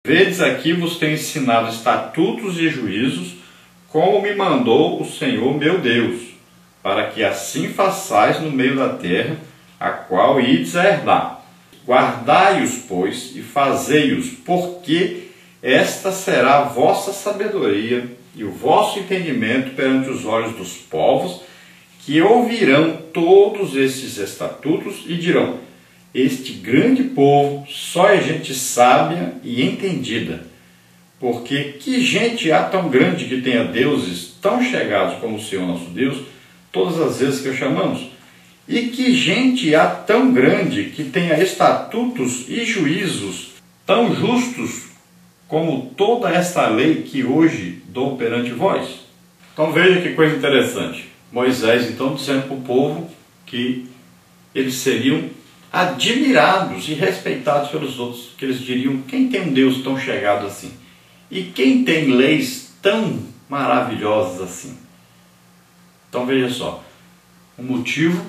Vedes aqui vos tenho ensinado estatutos e juízos, como me mandou o Senhor meu Deus, para que assim façais no meio da terra, a qual ides a herdar. Guardai-os, pois, e fazei-os, porque esta será a vossa sabedoria e o vosso entendimento perante os olhos dos povos, que ouvirão todos esses estatutos e dirão: este grande povo só é gente sábia e entendida. Porque que gente há tão grande que tenha deuses tão chegados como o Senhor nosso Deus, todas as vezes que o chamamos? E que gente há tão grande que tenha estatutos e juízos tão justos como toda esta lei que hoje dou perante vós? Então veja que coisa interessante. Moisés então dizendo para o povo que eles seriam admirados e respeitados pelos outros, que eles diriam: quem tem um Deus tão chegado assim? E quem tem leis tão maravilhosas assim? Então veja só, um motivo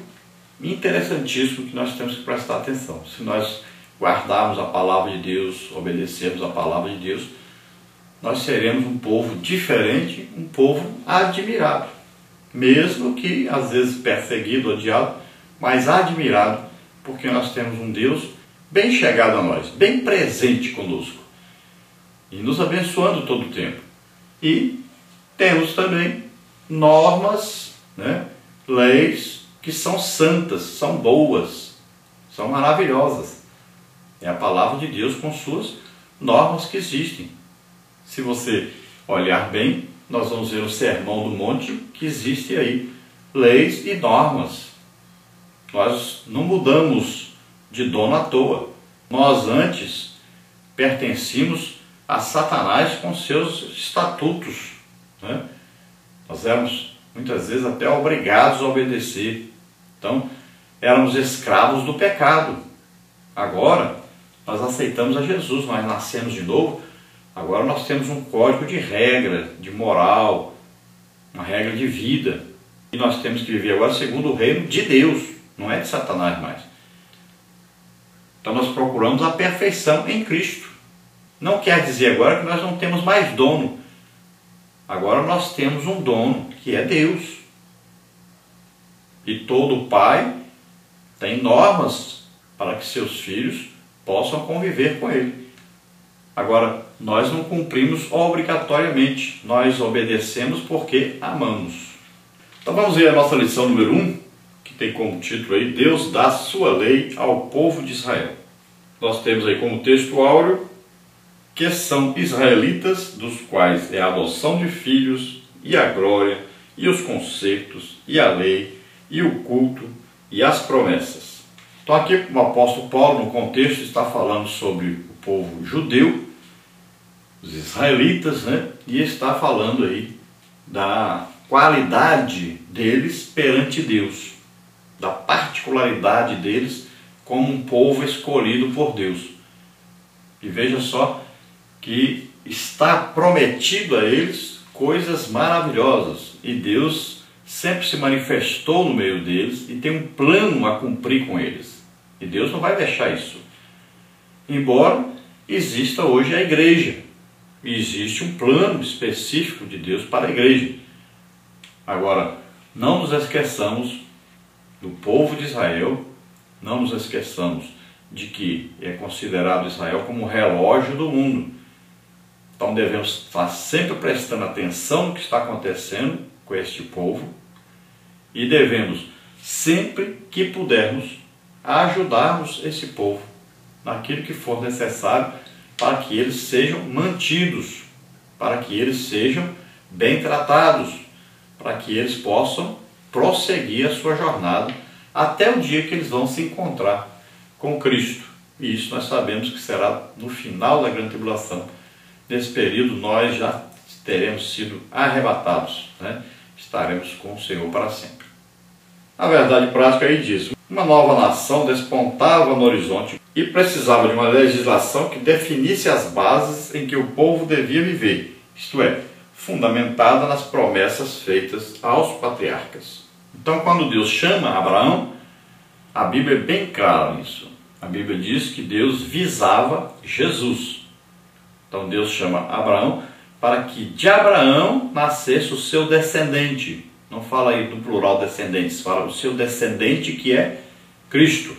interessantíssimo que nós temos que prestar atenção. Se nós guardarmos a palavra de Deus, obedecermos a palavra de Deus, nós seremos um povo diferente, um povo admirado. Mesmo que às vezes perseguido, odiado, mas admirado, porque nós temos um Deus bem chegado a nós, bem presente conosco e nos abençoando todo o tempo. E temos também normas, leis que são santas, são boas, são maravilhosas. É a palavra de Deus com suas normas que existem. Se você olhar bem, nós vamos ver o Sermão do Monte, que existe aí leis e normas. Nós não mudamos de dono à toa. Nós antes pertencíamos a Satanás com seus estatutos. Nós éramos muitas vezes até obrigados a obedecer. Então, éramos escravos do pecado. Agora, nós aceitamos a Jesus, nós nascemos de novo. Agora nós temos um código de regra, de moral, uma regra de vida. E nós temos que viver agora segundo o reino de Deus, não é de Satanás mais. Então nós procuramos a perfeição em Cristo. Não quer dizer agora que nós não temos mais dono. Agora nós temos um dono, que é Deus. E todo pai tem normas para que seus filhos possam conviver com ele. Agora, nós não cumprimos obrigatoriamente, nós obedecemos porque amamos. Então vamos ver a nossa lição número 1, que tem como título aí: Deus dá sua lei ao povo de Israel. Nós temos aí como texto áureo que são israelitas, dos quais é a adoção de filhos, e a glória, e os concertos, e a lei, e o culto, e as promessas. Então aqui o apóstolo Paulo, no contexto, está falando sobre o povo judeu, os israelitas, e está falando aí da qualidade deles perante Deus, da particularidade deles como um povo escolhido por Deus. E veja só que está prometido a eles coisas maravilhosas, e Deus sempre se manifestou no meio deles e tem um plano a cumprir com eles. E Deus não vai deixar isso. Embora exista hoje a igreja, e existe um plano específico de Deus para a igreja. Agora, não nos esqueçamos do povo de Israel, não nos esqueçamos de que é considerado Israel como o relógio do mundo. Então devemos estar sempre prestando atenção no que está acontecendo com este povo, e devemos, sempre que pudermos, ajudarmos esse povo naquilo que for necessário para que eles sejam mantidos, para que eles sejam bem tratados, para que eles possam prosseguir a sua jornada até o dia que eles vão se encontrar com Cristo. E isso nós sabemos que será no final da grande tribulação. Nesse período nós já teremos sido arrebatados, estaremos com o Senhor para sempre. A verdade prática aí diz: uma nova nação despontava no horizonte e precisava de uma legislação que definisse as bases em que o povo devia viver, isto é, fundamentada nas promessas feitas aos patriarcas. Então, quando Deus chama Abraão, a Bíblia é bem clara nisso. A Bíblia diz que Deus visava Jesus. Então Deus chama Abraão para que de Abraão nascesse o seu descendente. Não fala aí do plural descendentes, fala o seu descendente, que é Cristo.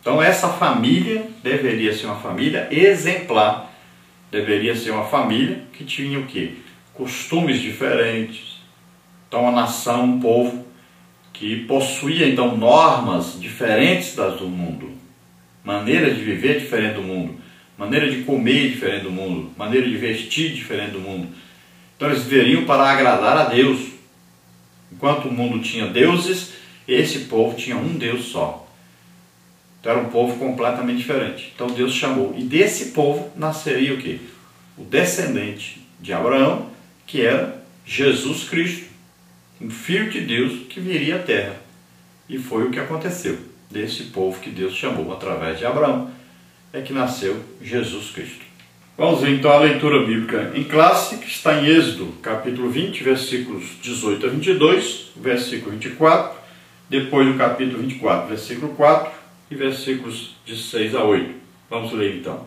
Então essa família deveria ser uma família exemplar. Deveria ser uma família que tinha o quê? Costumes diferentes. Então uma nação, um povo que possuía então normas diferentes das do mundo. Maneira de viver diferente do mundo. Maneira de comer diferente do mundo. Maneira de vestir diferente do mundo. Então eles viveriam para agradar a Deus. Enquanto o mundo tinha deuses, esse povo tinha um Deus só. Então era um povo completamente diferente. Então Deus chamou. E desse povo nasceria o quê? O descendente de Abraão, que era Jesus Cristo. Um filho de Deus que viria à terra. E foi o que aconteceu. Desse povo que Deus chamou através de Abraão, é que nasceu Jesus Cristo. Vamos ver então a leitura bíblica em classe, que está em Êxodo, capítulo 20, versículos 18 a 22, versículo 24, depois do capítulo 24, versículo 4 e versículos de 6 a 8. Vamos ler então.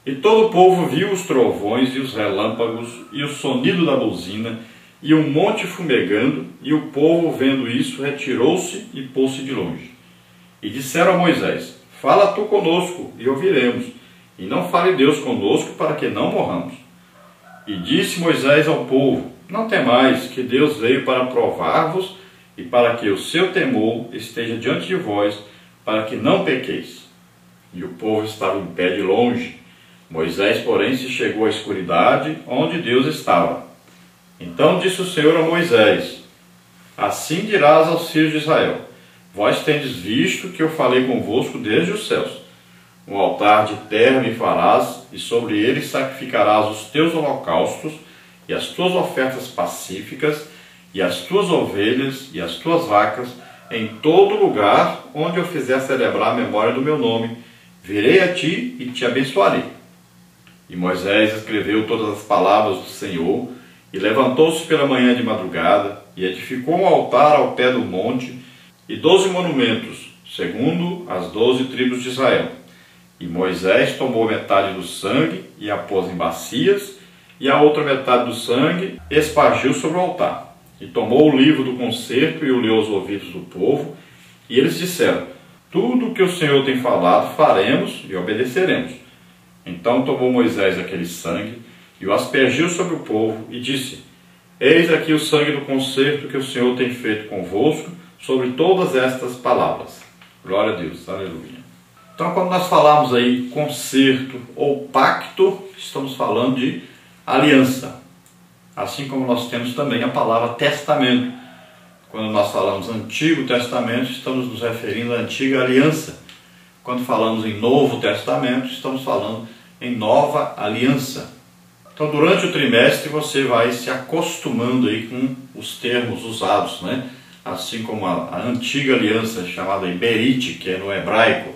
E todo o povo viu os trovões e os relâmpagos e o sonido da buzina e o monte fumegando, e o povo, vendo isso, retirou-se e pôs-se de longe. E disseram a Moisés: Fala tu conosco, e ouviremos, e não fale Deus conosco, para que não morramos. E disse Moisés ao povo: Não temais, que Deus veio para provar-vos, e para que o seu temor esteja diante de vós, para que não pequeis. E o povo estava em pé de longe. Moisés, porém, se chegou à escuridade, onde Deus estava. Então disse o Senhor a Moisés: Assim dirás aos filhos de Israel: Vós tendes visto que eu falei convosco desde os céus. Um altar de terra me farás, e sobre ele sacrificarás os teus holocaustos, e as tuas ofertas pacíficas, e as tuas ovelhas, e as tuas vacas, em todo lugar onde eu fizer celebrar a memória do meu nome. Virei a ti e te abençoarei. E Moisés escreveu todas as palavras do Senhor, e levantou-se pela manhã de madrugada, e edificou um altar ao pé do monte, e 12 monumentos, segundo as 12 tribos de Israel. E Moisés tomou metade do sangue e a pôs em bacias, e a outra metade do sangue espargiu sobre o altar. E tomou o livro do concerto e o leu aos ouvidos do povo, e eles disseram: Tudo o que o Senhor tem falado faremos e obedeceremos. Então tomou Moisés aquele sangue e o aspergiu sobre o povo e disse: Eis aqui o sangue do concerto que o Senhor tem feito convosco, sobre todas estas palavras. Glória a Deus, aleluia. Então, quando nós falamos aí concerto ou pacto, estamos falando de aliança. Assim como nós temos também a palavra testamento. Quando nós falamos Antigo Testamento, estamos nos referindo à Antiga Aliança. Quando falamos em Novo Testamento, estamos falando em Nova Aliança. Então, durante o trimestre, você vai se acostumando aí com os termos usados, né? Assim como a Antiga Aliança, chamada aí Berite, que é no hebraico,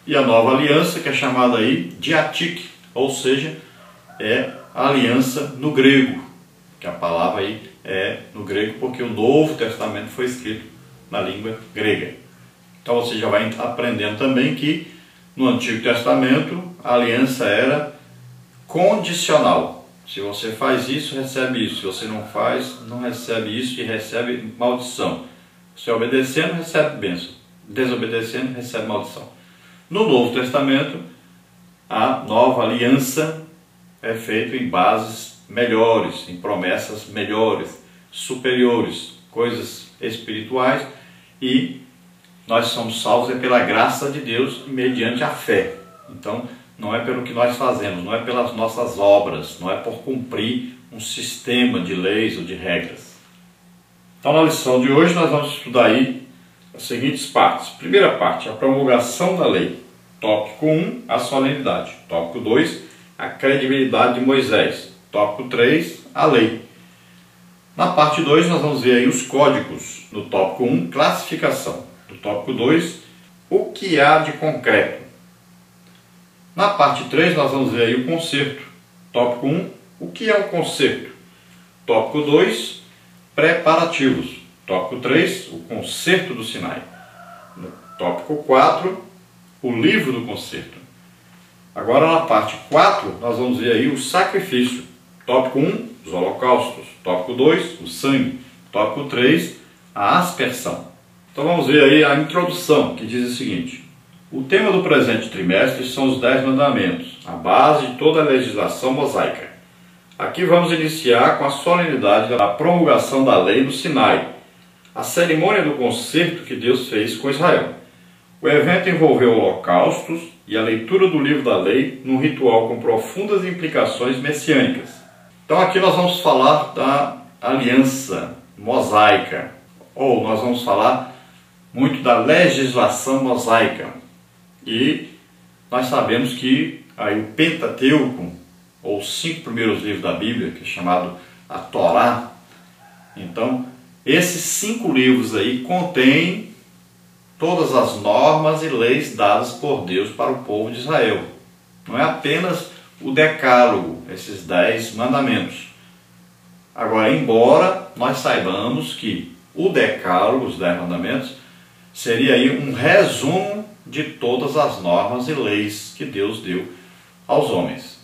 e a Nova Aliança, que é chamada aí Diatique, ou seja, é a aliança no grego, que a palavra aí é no grego porque o Novo Testamento foi escrito na língua grega. Então você já vai aprendendo também que no Antigo Testamento a aliança era condicional. Se você faz isso, recebe isso. Se você não faz, não recebe isso e recebe maldição. Se obedecendo, recebe bênção. Desobedecendo, recebe maldição. No Novo Testamento, a nova aliança é feita em bases melhores, em promessas melhores, superiores, coisas espirituais, e nós somos salvos pela graça de Deus mediante a fé. Então, não é pelo que nós fazemos, não é pelas nossas obras, não é por cumprir um sistema de leis ou de regras. Então, na lição de hoje, nós vamos estudar aí as seguintes partes. Primeira parte, a promulgação da lei. Tópico 1, a solenidade. Tópico 2, a credibilidade de Moisés. Tópico 3, a lei. Na parte 2, nós vamos ver aí os códigos. No tópico 1, classificação. No tópico 2, o que há de concreto. Na parte 3, nós vamos ver aí o concerto. Tópico 1, o que é um concerto. Tópico 2, preparativos. Tópico 3, o concerto do Sinai. No tópico 4, o livro do concerto. Agora na parte 4 nós vamos ver aí o sacrifício. Tópico 1, os holocaustos. Tópico 2, o sangue. Tópico 3, a aspersão. Então vamos ver aí a introdução, que diz o seguinte: o tema do presente trimestre são os 10 mandamentos, a base de toda a legislação mosaica. Aqui vamos iniciar com a solenidade da promulgação da lei no Sinai, a cerimônia do concerto que Deus fez com Israel. O evento envolveu holocaustos e a leitura do livro da lei num ritual com profundas implicações messiânicas. Então aqui nós vamos falar da aliança mosaica, ou nós vamos falar muito da legislação mosaica. E nós sabemos que aí o Pentateuco, ou os 5 primeiros livros da Bíblia, que é chamado a Torá, então esses 5 livros aí contêm todas as normas e leis dadas por Deus para o povo de Israel. Não é apenas o decálogo, esses 10 mandamentos. Agora, embora nós saibamos que o decálogo, os 10 mandamentos, seria aí um resumo de todas as normas e leis que Deus deu aos homens.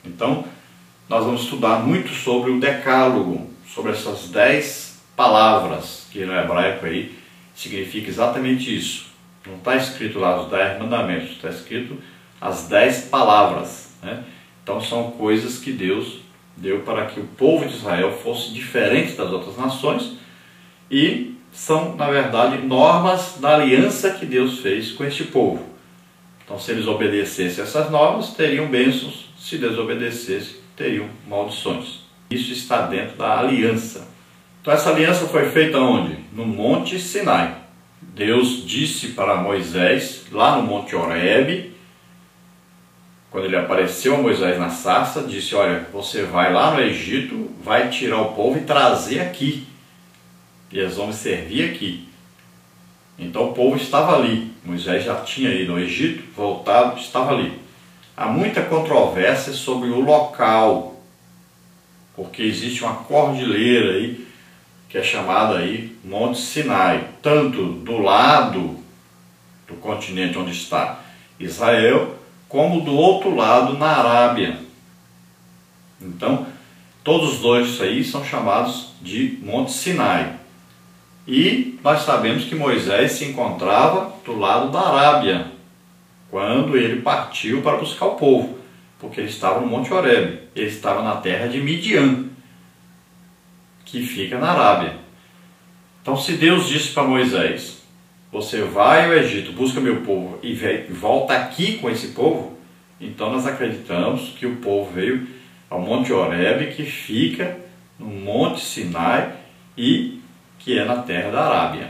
Então, nós vamos estudar muito sobre o decálogo, sobre essas 10 palavras, que no hebraico aí significa exatamente isso. Não está escrito lá os 10 mandamentos, está escrito as 10 palavras, né? Então são coisas que Deus deu para que o povo de Israel fosse diferente das outras nações e são, na verdade, normas da aliança que Deus fez com este povo. Então, se eles obedecessem essas normas, teriam bênçãos; se desobedecessem, teriam maldições. Isso está dentro da aliança. Então, essa aliança foi feita onde? No Monte Sinai. Deus disse para Moisés, lá no Monte Horebe, quando ele apareceu a Moisés na sarça, disse: olha, você vai lá no Egito, vai tirar o povo e trazer aqui. E eles vão me servir aqui. Então o povo estava ali. Moisés já tinha ido ao Egito, voltado, estava ali. Há muita controvérsia sobre o local, porque existe uma cordilheira aí, que é chamada aí Monte Sinai, tanto do lado do continente onde está Israel, como do outro lado na Arábia. Então, todos os dois aí são chamados de Monte Sinai. E nós sabemos que Moisés se encontrava do lado da Arábia, quando ele partiu para buscar o povo, porque ele estava no Monte Horebe, ele estava na terra de Midian, que fica na Arábia. Então, se Deus disse para Moisés: você vai ao Egito, busca meu povo e volta aqui com esse povo, então nós acreditamos que o povo veio ao Monte Horebe, que fica no Monte Sinai e que é na terra da Arábia.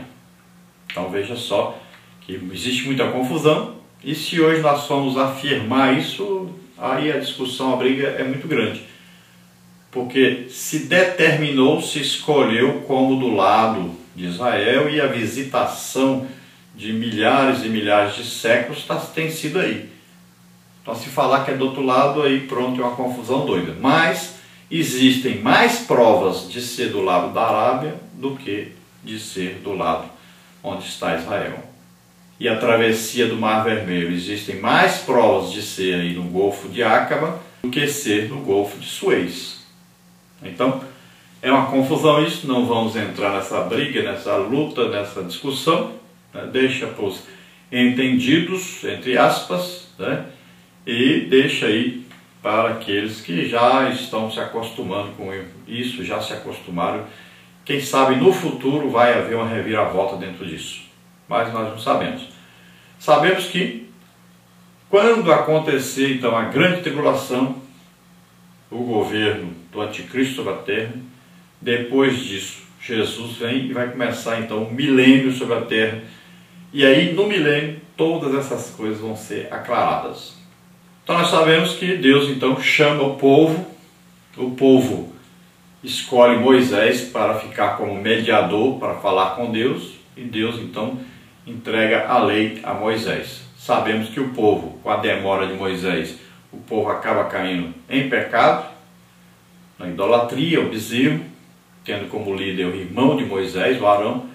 Então veja só que existe muita confusão, e se hoje nós formos afirmar isso, aí a discussão, a briga é muito grande. Porque se determinou, se escolheu como do lado de Israel, e a visitação de milhares e milhares de séculos tem sido aí. Então, se falar que é do outro lado, aí pronto, é uma confusão doida. Mas existem mais provas de ser do lado da Arábia do que de ser do lado onde está Israel. E a travessia do Mar Vermelho, existem mais provas de ser aí no Golfo de Acaba do que ser no Golfo de Suez. Então, é uma confusão isso, não vamos entrar nessa briga, nessa luta, nessa discussão, né? Deixa para os entendidos, entre aspas, né? E deixa aí para aqueles que já estão se acostumando com isso, já se acostumaram. Quem sabe no futuro vai haver uma reviravolta dentro disso, mas nós não sabemos. Sabemos que quando acontecer então a grande tribulação, o governo do anticristo sobre a terra, depois disso Jesus vem e vai começar então o milênio sobre a terra, e aí no milênio todas essas coisas vão ser aclaradas. Então nós sabemos que Deus então chama o povo escolhe Moisés para ficar como mediador, para falar com Deus, e Deus então entrega a lei a Moisés. Sabemos que o povo, com a demora de Moisés, o povo acaba caindo em pecado, na idolatria, o bezerro, tendo como líder o irmão de Moisés, o Arão,